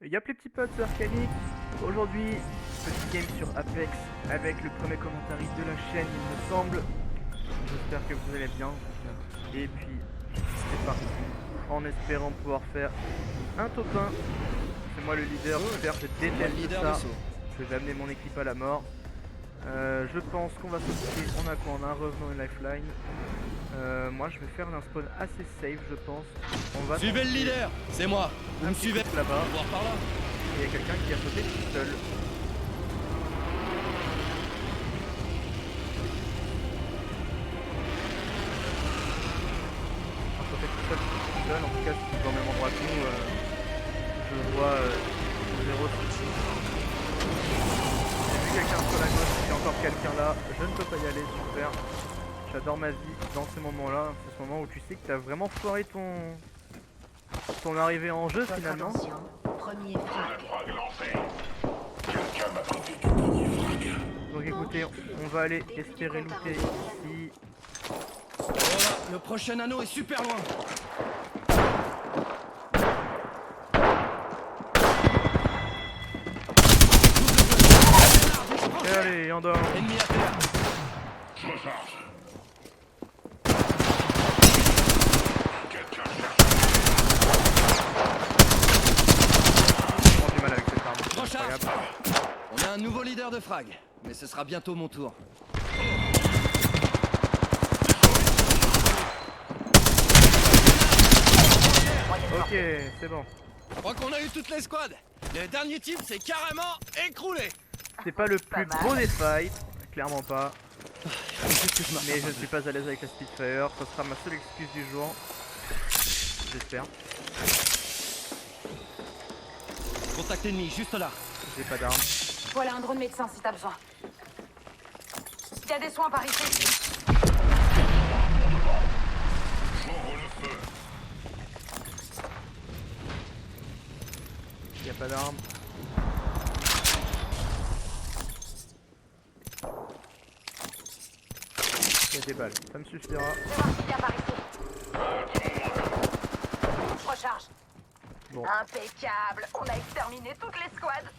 Y'a les petits potes, c'est Arcanic. Aujourd'hui, petit game sur Apex avec le premier commentariste de la chaîne, il me semble. J'espère que vous allez bien. Et puis, c'est parti. En espérant pouvoir faire un top 1. C'est moi le leader, super, je déteste ça. Je vais amener mon équipe à la mort. Je pense qu'on va s'occuper. On a quoi? On a un revenant et lifeline. Moi je vais faire un spawn assez safe, je pense. Suivez le leader, c'est moi. Vous me suivez là-bas. Voir par là. Et il y a quelqu'un qui a sauté tout seul. En tout cas, si c'est dans le même endroit que nous, je vois 0 souci. J'ai vu quelqu'un sur la gauche, il y a encore quelqu'un là. Je ne peux pas y aller, super. J'adore ma vie dans ces moments-là. C'est ce moment où tu sais que tu as vraiment foiré ton arrivée en jeu finalement. Premier frag. Quelqu'un m'a pris du premier frag. Donc écoutez, on va aller espérer looter ici. Voilà, le prochain anneau est super loin. Et allez, en dehors. Ennemi à terre. Je recharge. Quelqu'un J'ai vraiment du mal avec cette arme. C'est Recharge. incroyable. On a un nouveau leader de frag, mais ce sera bientôt mon tour. Ok, c'est bon. Je crois qu'on a eu toutes les squads. Le dernier type s'est carrément écroulé. C'est pas le plus gros des fights, clairement pas. Qu'est-ce que je Mais je ne suis pas à l'aise avec la Spitfire, ça sera ma seule excuse du jour. J'espère. Contact ennemi, juste là. J'ai pas d'armes. Voilà un drone médecin si t'as besoin. Il y a des soins par ici. J'ouvre le feu. Y a pas d'armes. Y a des balles, ça me suffira. Je vais voir s'il y a par ici. Je recharge. Bon, Impeccable. On a exterminé toutes les squads.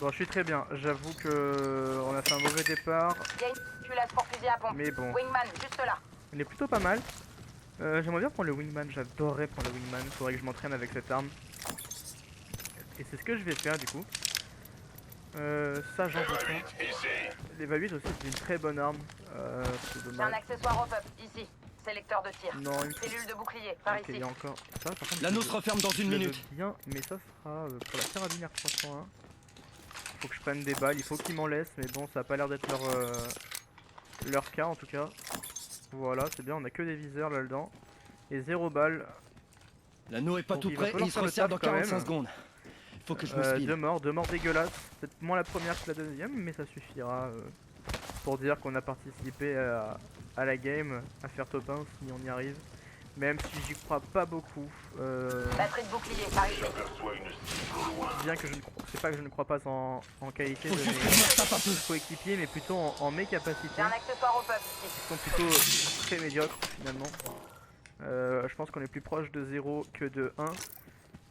bon, je suis très bien. J'avoue que on a fait un mauvais départ, Il y a une culasse pour fusil à pompe. mais bon, Wingman, juste là. on est plutôt pas mal. J'aimerais bien prendre le Wingman, j'adorerais prendre le Wingman. Faudrait que je m'entraîne avec cette arme. Et c'est ce que je vais faire du coup. Ça j'en veux pas. Ici. L'évaluate aussi c'est une très bonne arme. C'est J'ai un dommage. accessoire au peuple, ici. Sélecteur de tir. Non, il me faut. Cellule de bouclier, par Ok, il ici. y a encore. Ça, par contre, L'anneau se referme dans une je le minute. veux bien, mais ça sera pour la carabine R301. Faut que je prenne des balles, il faut qu'ils m'en laissent, mais bon, ça a pas l'air d'être leur cas en tout cas. Voilà, c'est bien, on a que des viseurs là-dedans. Et 0 balles. L'anneau est pas Donc, tout il va prêt et falloir il se faire le resserre taf dans quand 45 même. secondes. Faut que je me speed. Deux morts dégueulasses. Peut-être moins la première que la deuxième, mais ça suffira pour dire qu'on a participé à la game, à faire top 1 si on y arrive. Même si j'y crois pas beaucoup. Batterie de bouclier, par ici. J'aperçois une cible au loin. Bien que je ne crois, c'est pas que je ne crois pas en qualité Faut de juste que je me retape un peu. mes coéquipiers, mais plutôt en mes capacités, J'ai un accessoire au peuple, ici. qui sont plutôt très médiocres finalement. Je pense qu'on est plus proche de 0 que de 1.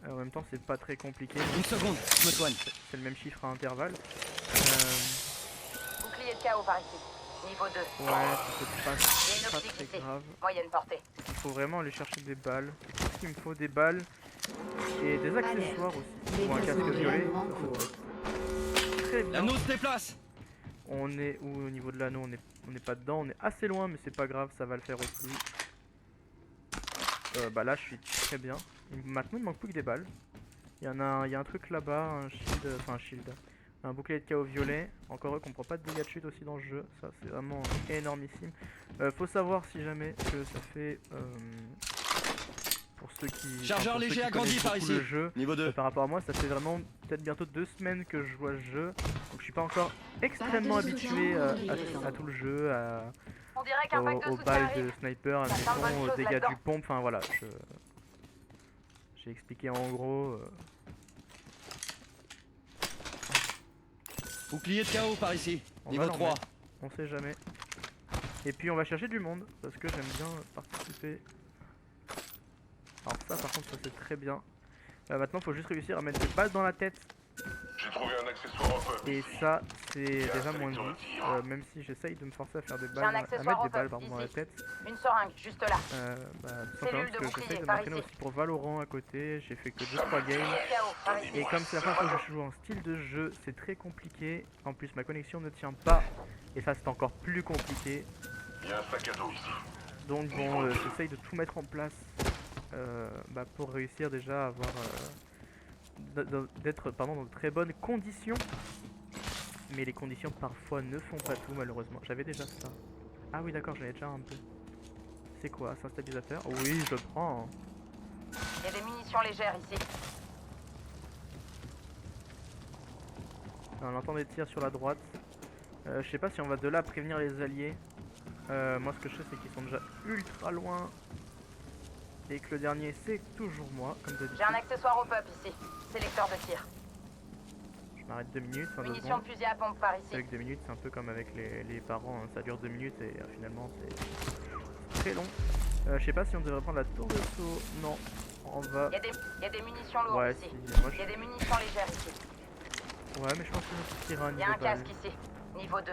En même temps, c'est pas très compliqué. Une seconde, je me soigne. C'est le même chiffre à intervalle. Bouclier de chaos, par ici. Niveau 2. Ouais, c'est pas Il y a une très optique ici. grave. Moyenne portée. Il faut vraiment aller chercher des balles. Qu'est-ce qu'il me faut? Des balles et des accessoires aussi. Ou un casque violet. Ça doit être très bien. L'anneau se déplace. On est où au niveau de l'anneau? On est pas dedans. On est assez loin, mais c'est pas grave. Ça va le faire aussi. Bah là, je suis très bien. Maintenant, il manque plus que des balles. Il y a un truc là-bas, un shield, enfin un shield. Un bouclier de chaos violet. Encore heureux qu'on prend pas de dégâts de chute aussi dans le jeu. Ça, c'est vraiment énormissime. Faut savoir si jamais que ça fait. Pour ceux qui. Chargeur pour ceux léger qui agrandi connaissent par beaucoup ici. le jeu, Niveau 2. par rapport à moi, ça fait vraiment peut-être bientôt 2 semaines que je joue à ce jeu. Donc je suis pas encore extrêmement habitué à tout le jeu, On dirait qu'un pack de aux soutien balles arrive. de sniper, Ça sent bonne admettons, aux chose dégâts là-dedans. du pompe. Enfin voilà, j'ai expliqué en gros. Bouclier de chaos par ici. On Niveau va l'en 3. mettre. On sait jamais. Et puis on va chercher du monde, parce que j'aime bien participer. Alors ça par contre ça c'est très bien. Maintenant faut juste réussir à mettre des balles dans la tête. J'ai trouvé un accessoire en peuple. Et ça c'est déjà moins de vie. Même si j'essaye de me forcer à faire des balles, un à accessoire mettre des en balles peuple, dans la ici. tête. Une seringue, juste là. Tout simplement Cellule de parce que bouclier, j'essaye de par m'entraîner ici. aussi pour Valorant à côté. J'ai fait que 2-3 games. KO, par ici. Et comme c'est la première fois que je joue en style de jeu, c'est très compliqué. En plus ma connexion ne tient pas. Et ça c'est encore plus compliqué. Il y a un sac à dos ici. Donc bon, j'essaye de tout mettre en place pour réussir déjà à avoir d'être dans de très bonnes conditions. Mais les conditions parfois ne font pas tout malheureusement. J'avais déjà ça. Ah oui d'accord, j'avais déjà un peu. C'est quoi? C'est un stabilisateur? Oui, je prends. Il y a des munitions légères ici. On entend des tirs sur la droite. Je sais pas si on va de là prévenir les alliés. Moi ce que je sais c'est qu'ils sont déjà ultra loin. Et que le dernier c'est toujours moi, comme d'habitude. J'ai un accessoire au peuple ici. Sélecteur de tir. Je m'arrête 2 minutes, enfin 2 Munitions secondes. de fusil à pompe par ici. Avec 2 minutes, c'est un peu comme avec les parents, hein. Ça dure 2 minutes et finalement c'est très long. Je sais pas si on devrait prendre la tour de saut. Non, on va. Il y a des munitions lourdes Ouais, ici. si, moi, Il y a des munitions légères ici. ouais, mais je pense que ça suffira. Il y a un casque ici. Niveau 2.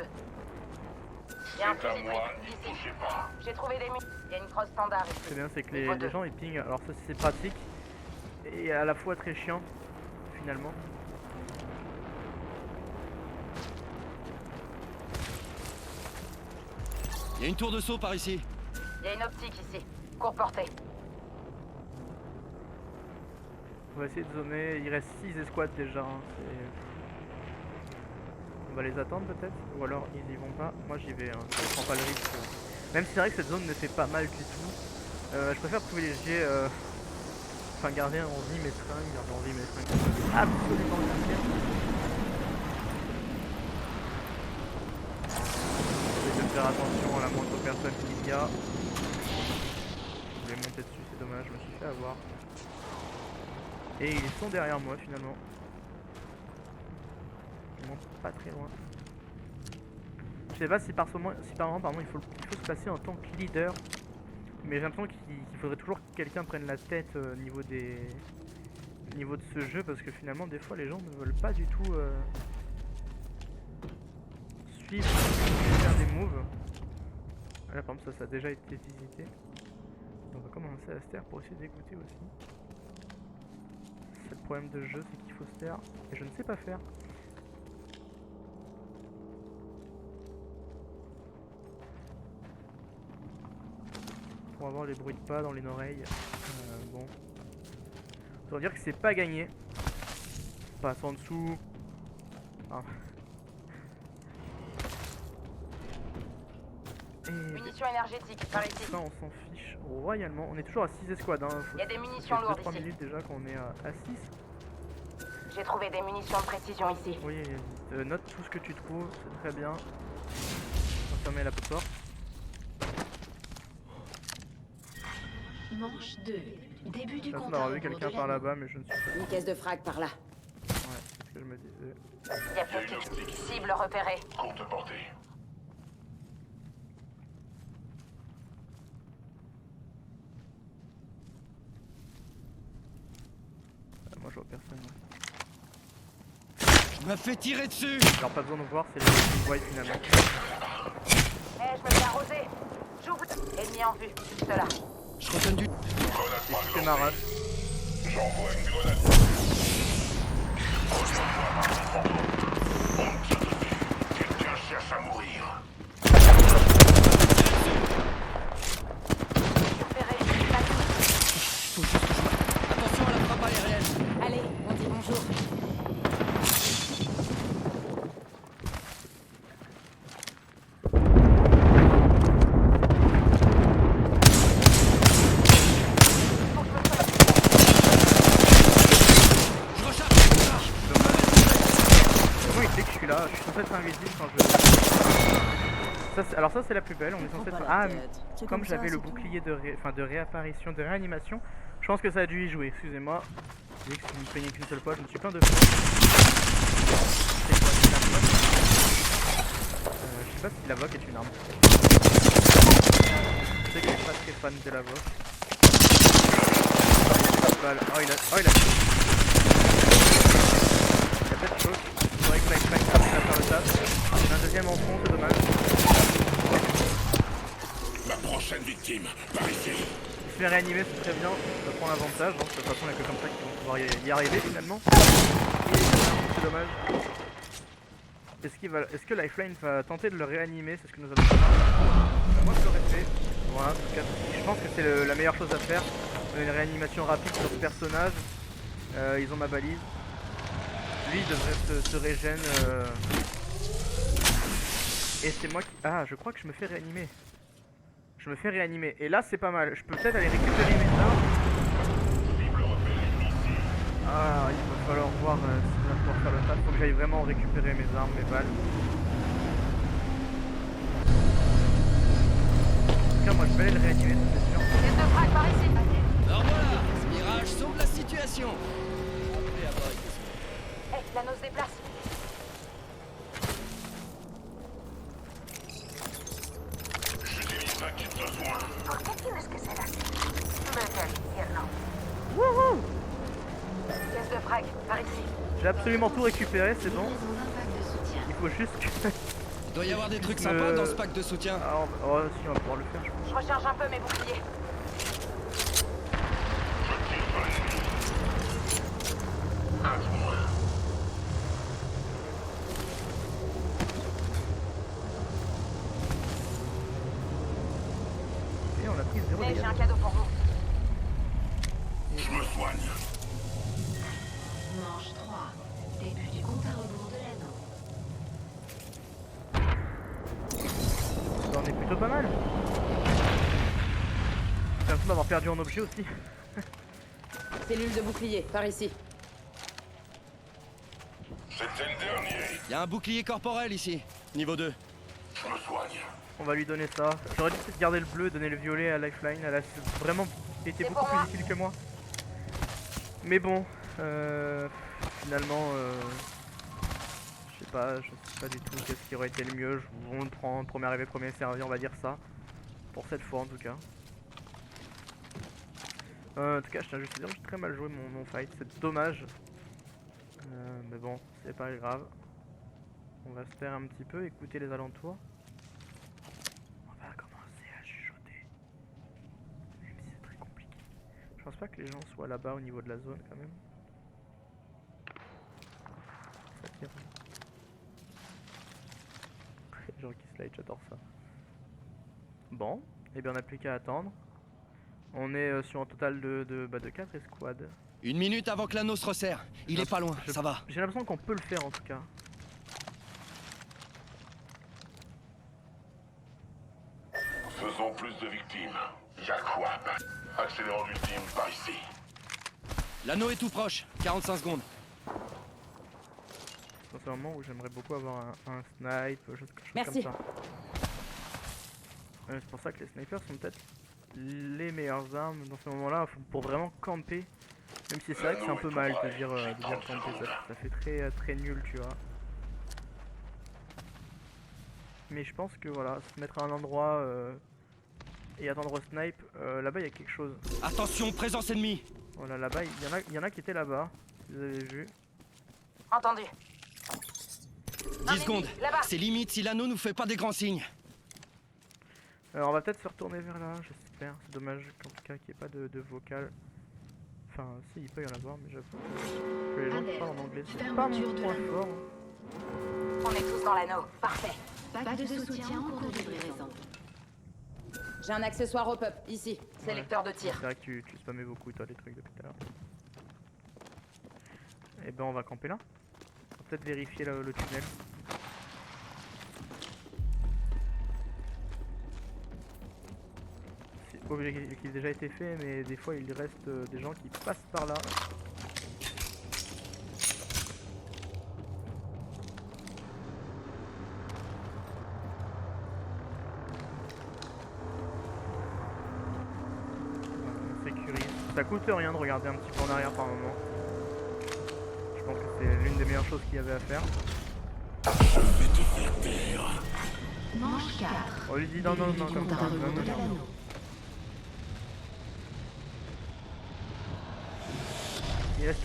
Il y a un C'est à fusil moi, triple n'y ici. touchez pas. J'ai trouvé des munitions. Il y a une crosse standard ici. C'est bien, c'est que Niveau les 2. gens ils pingent. Alors ça c'est pratique et à la fois très chiant finalement. Il y a une tour de saut par ici. Il y a une optique ici. Court portée. On va essayer de zoner. Il reste 6 escouades déjà. Hein. On va les attendre peut-être. Ou alors ils y vont pas. Moi j'y vais. Hein. Je prends pas le risque. Même si c'est vrai que cette zone ne fait pas mal du tout. Je préfère privilégier. Enfin garder en vie mes fringues. Garder en vie mes fringues. Absolument rien. J'essaie de faire attention à la moindre personne qu'il y a. Je vais monter dessus, c'est dommage, je me suis fait avoir. Et ils sont derrière moi finalement. Ils montent pas très loin. Je sais pas si par moment, il faut se placer en tant que leader. Mais j'ai l'impression qu'il faudrait toujours que quelqu'un prenne la tête au niveau de ce jeu. Parce que finalement des fois les gens ne veulent pas du tout suivre et faire des moves. Là par exemple ça a déjà été visité. On va commencer à se taire pour essayer d'écouter aussi. C'est le problème de jeu, c'est qu'il faut se taire. Et je ne sais pas faire. Pour avoir les bruits de pas dans les oreilles. Bon. Ça veut dire que c'est pas gagné. Passe en dessous. Ah. Et Munitions énergétiques par ici. ça on s'en fiche royalement. On est toujours à 6 escouades. Hein. Il y a des munitions lourdes 2-3 ici. minutes déjà qu'on est à 6. J'ai trouvé des munitions de précision ici. Oui, note tout ce que tu trouves, c'est très bien. On va fermer la porte. Manche 2. Début du J'ai l'impression compte à d'avoir vu rebours quelqu'un de par la là-bas, mais je ne suis pas. Une caisse de frag par là. Ouais, c'est ce que je me disais. Il y a plus de cible repérée. Courte portée. Moi je vois personne. Je me fais tirer dessus. Alors pas besoin de voir, c'est les gens qui me voient finalement. Eh, je me fais arroser. J'ouvre. Ennemi en vue. Juste là. Je redonne du... Et c'est ma race. J'envoie une grenade. Quelqu'un cherche à mourir. Repéré. Là. Faut juste que je... Attention à la frappe aérienne. Allez, on dit bonjour. Je recharge. Comment il sait que je suis là? Je suis censé être invisible quand je... Alors ça c'est la plus belle, on est censé être... Ah, mais comme j'avais le bouclier de réapparition, de réanimation, je pense que ça a dû y jouer, excusez-moi. J'ai dit que si vous me plaignez qu'une seule fois, je me suis plaint deux fois. Je sais pas si la VOC est une arme. Je sais que je suis pas très fan de la VOC. Oh il a peut-être chose. Il faudrait que Lifeline continue à faire le taf. Il y a un deuxième en fond, c'est dommage. Ma prochaine victime, par ici. Il se fait réanimer, c'est très bien. Ça prend l'avantage. Hein. De toute façon, il n'y a que comme ça qu'ils vont pouvoir y arriver finalement. Et c'est dommage. Est-ce que Lifeline va tenter de le réanimer? C'est ce que nous allons faire. Moi je l'aurais fait. Voilà, en tout cas, je pense que c'est la meilleure chose à faire. Une réanimation rapide sur ce personnage. Ils ont ma balise. Lui il devrait se régène. Et c'est moi qui... Ah, je crois que je me fais réanimer. Je me fais réanimer. Et là c'est pas mal. Je peux peut-être aller récupérer mes armes. Ah, il va falloir voir si je vais pouvoir faire le taf. Faut que j'aille vraiment récupérer mes armes, mes balles. En tout cas, moi je vais aller le réanimer, c'est sûr. Pièce de frappe par ici. Alors voilà, ce mirage sauve la situation. Après avoir été sauvé. Hé, l'anneau se déplace. J'utilise un kit de soins. ¿Por qué tienes que ser así? Vete al infierno. Wouhou! Pièce de frag, par ici. J'ai absolument tout récupéré, c'est bon. Il faut juste que... Il doit y avoir des trucs me- sympas dans ce pack de soutien. Ah, oh si, on va pouvoir le faire, je pense. Je recharge un peu mes boucliers. Et on a pris 0 Mais dégâts. j'ai un cadeau pour vous. Je me soigne. Manche 3. Début du compte à rebours de l'anneau. Ça en est plutôt pas mal. J'ai l'impression d'avoir perdu un objet aussi. Cellule de bouclier, par ici. C'était le dernier. Il y a un bouclier corporel ici, niveau 2. Je me soigne. On va lui donner ça. J'aurais dû peut-être garder le bleu et donner le violet à Lifeline. Elle a vraiment été C'est beaucoup pour moi. plus utile que moi. Mais bon, finalement, je sais pas du tout qu'est-ce qui aurait été le mieux. On le prend, premier arrivé, premier servi, on va dire ça. Pour cette fois en tout cas. En tout cas, je tiens juste à dire que j'ai très mal joué mon fight, c'est dommage. Mais bon, c'est pas grave. On va se taire un petit peu, écouter les alentours. On va commencer à chuchoter. Même si c'est très compliqué. Je pense pas que les gens soient là-bas au niveau de la zone quand même. Ça tire. Les gens qui slide, j'adore ça. Bon, et bien on n'a plus qu'à attendre. On est sur un total de 4 escouades. 1 minute avant que l'anneau se resserre. Il est pas loin, ça va. J'ai l'impression qu'on peut le faire en tout cas. Faisons plus de victimes. Y'a quoi? Accélérant l'ultime par ici. L'anneau est tout proche, 45 secondes. C'est un moment où j'aimerais beaucoup avoir un snipe, chose Merci. comme ça. C'est pour ça que les snipers sont peut-être les meilleures armes dans ce moment-là pour vraiment camper. Même si c'est vrai que c'est un peu mal de dire camper, ça fait très nul, tu vois. Mais je pense que voilà, se mettre à un endroit et attendre au snipe, là-bas il y a quelque chose. Attention, présence ennemie. Voilà, là-bas il y en a qui étaient là-bas, si vous avez vu. Entendu. 10 secondes. Là-bas. C'est limite si l'anneau nous fait pas des grands signes. Alors on va peut-être se retourner vers là, j'espère. C'est dommage qu'en tout cas qu'il n'y ait pas de vocal. Enfin, si, il peut y en avoir, mais j'avoue que les gens qui parlent en anglais, c'est pas mon point fort. On est tous dans l'anneau. Parfait. Pack de soutien en cours de livraison. J'ai un accessoire au pop, ici. Sélecteur de tir. C'est vrai que tu spammais beaucoup, toi, les trucs depuis tout à l'heure. Et ben, on va camper là. On va peut-être vérifier le tunnel. C'est obligé qu'il ait déjà été fait, mais des fois il reste des gens qui passent par là. On sécurise. Ça coûte rien de regarder un petit peu en arrière par moment. Je pense que c'est l'une des meilleures choses qu'il y avait à faire. Manche 4. On lui dit non, non, Début non, du comme compte ça. à Non, rebours non, de non. l'anneau. Il reste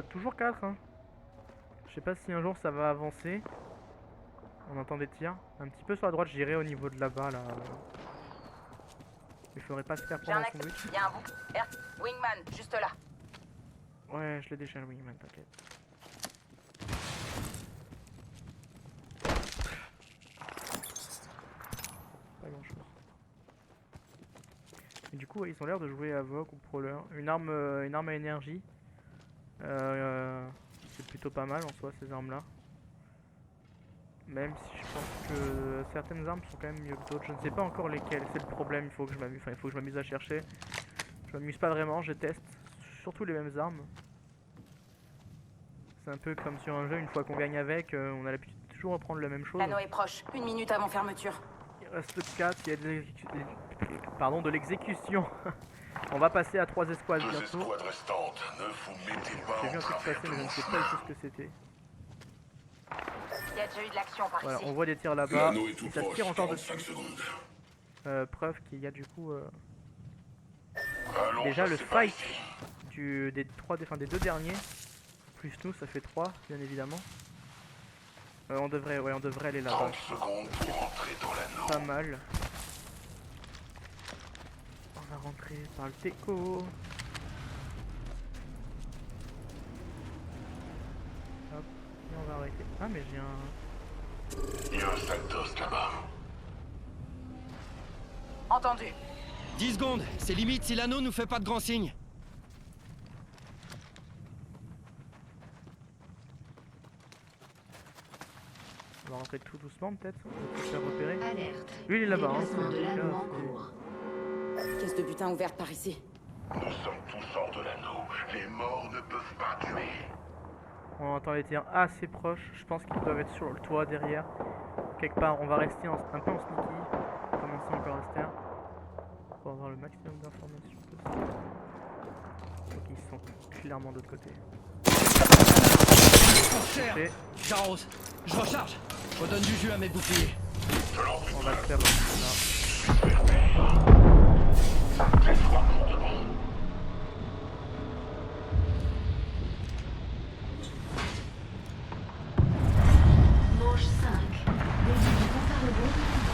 toujours 4. Hein. Je sais pas si un jour ça va avancer. On entend des tirs. Un petit peu sur la droite, j'irai au niveau de là-bas. Là. Il faudrait pas se faire J'ai un prendre un accès. sandwich. Il y a un bout. Wingman, juste là. Ouais, je le déchire, Wingman, t'inquiète. Pas grand chose. Et du coup, ouais, ils ont l'air de jouer à Vogue ou Prowler. Une arme à énergie. C'est plutôt pas mal en soi, ces armes-là. Même si je pense que certaines armes sont quand même mieux que d'autres. Je ne sais pas encore lesquelles, c'est le problème. Il faut que je m'amuse, il faut que je m'amuse à chercher. Je m'amuse pas vraiment, je teste surtout les mêmes armes. C'est un peu comme sur un jeu, une fois qu'on gagne avec, on a l'habitude de toujours reprendre la même chose. L'anneau est proche. 1 minute avant fermeture. Il reste 4, il y a de l'exécution. On va passer à 3 escouades 2 bientôt. escouades restantes. Ne vous mettez pas J'ai vu en un truc travers passer de mais je mon ne sais pas chemin. du tout ce que c'était. Il y a déjà eu de l'action par Voilà, ici. on voit des tirs là-bas. L'anneau est tout Et ça proche, tire encore dessus. 45 secondes. Preuve qu'il y a du coup Allons déjà le passer par fight ici. des 2 derniers. Plus nous, ça fait 3, bien évidemment. On devrait aller là-bas. 30 secondes pour rentrer dans l'anneau. Pas mal. On va rentrer par le teco. Hop, et on va arrêter. Ah mais j'ai un... Il y a un sac d'os là-bas. Entendu. 10 secondes, c'est limite si l'anneau nous fait pas de grands signes. On va rentrer tout doucement peut-être. On va se faire repérer. Alerte. Lui il est là-bas. Hein. Déplacement de C'est- l'anneau en cours. Caisse de butin ouverte par ici. Nous sommes tous hors de l'anneau. Les morts ne peuvent pas tuer. On entend les tirs assez proches. Je pense qu'ils doivent être sur le toit derrière. Quelque part, on va rester un peu en sneaky. Commencer encore à se taire. Pour avoir le maximum d'informations possible. Donc ils sont clairement de l'autre côté. Cher, Et Charos, je recharge. Redonne du jus à mes boucliers. on va le faire là. Laisse-moi pour de bon. Manche 5. Début du compte à rebours de l'anneau.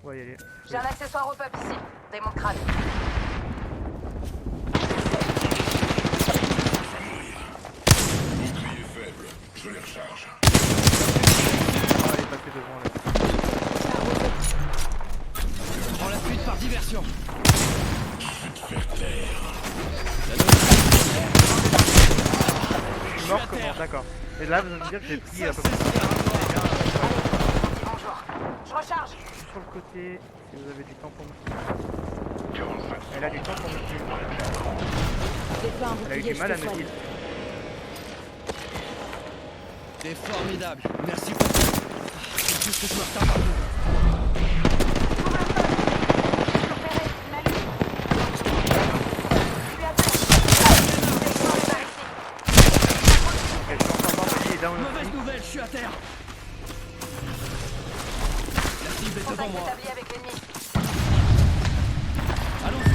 On va y aller. J'ai un accessoire au pub ici. Démon de crâne. Bouclier faible. Je les recharge. On va aller passer devant là. Prends la fuite par diversion. Je suis mort comment? D'accord. Et là, vous allez me dire que j'ai pris à peu près. Bonjour. Je recharge. Je suis sur le côté. Si vous avez du temps pour me. Elle a du temps pour me tuer. Déploie un Elle a eu bouclier, du mal à je te me soigne. heal. T'es formidable. Merci beaucoup. C'est juste que je me retarde un peu. Repéré, une allure. Je suis à terre. Descends les balles ici. Ok, je suis encore mort, mais il est down Mauvaise aussi. nouvelle, je suis à terre. La cible est devant Contact moi. établi avec l'ennemi. Allons-y.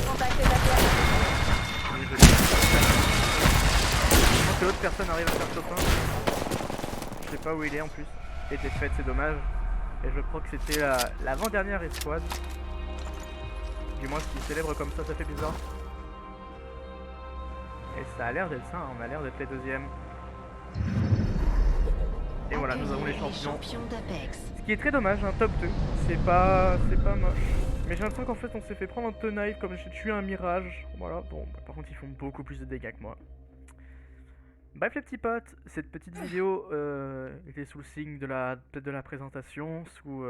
Contact établi avec l'ennemi. Je pense que l'autre personne arrive à faire copain. Je sais pas où il est en plus. Il était fait, c'est dommage. Et je crois que c'était l'avant-dernière escouade. Du moins, ce qui célèbre comme ça fait bizarre. Et ça a l'air d'être ça, hein, on a l'air d'être les deuxièmes. Et voilà, nous avons les champions. Champions d'Apex. Ce qui est très dommage, un top 2. C'est pas moche. Mais j'ai l'impression qu'en fait on s'est fait prendre en tenaille comme j'ai tué un mirage. Voilà, bon, bah, par contre ils font beaucoup plus de dégâts que moi. Bref les petits potes, cette petite vidéo était sous le signe de peut-être de la présentation, sous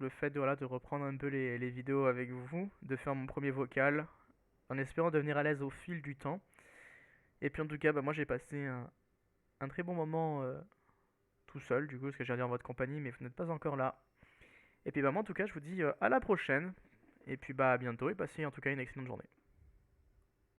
le fait de, voilà, de reprendre un peu les vidéos avec vous, de faire mon premier vocal, en espérant devenir à l'aise au fil du temps. Et puis en tout cas, bah, moi j'ai passé un très bon moment tout seul, du coup, parce que j'ai dire en votre compagnie, mais vous n'êtes pas encore là. Et puis bah moi en tout cas, je vous dis à la prochaine. Et puis bah à bientôt et passez en tout cas une excellente journée.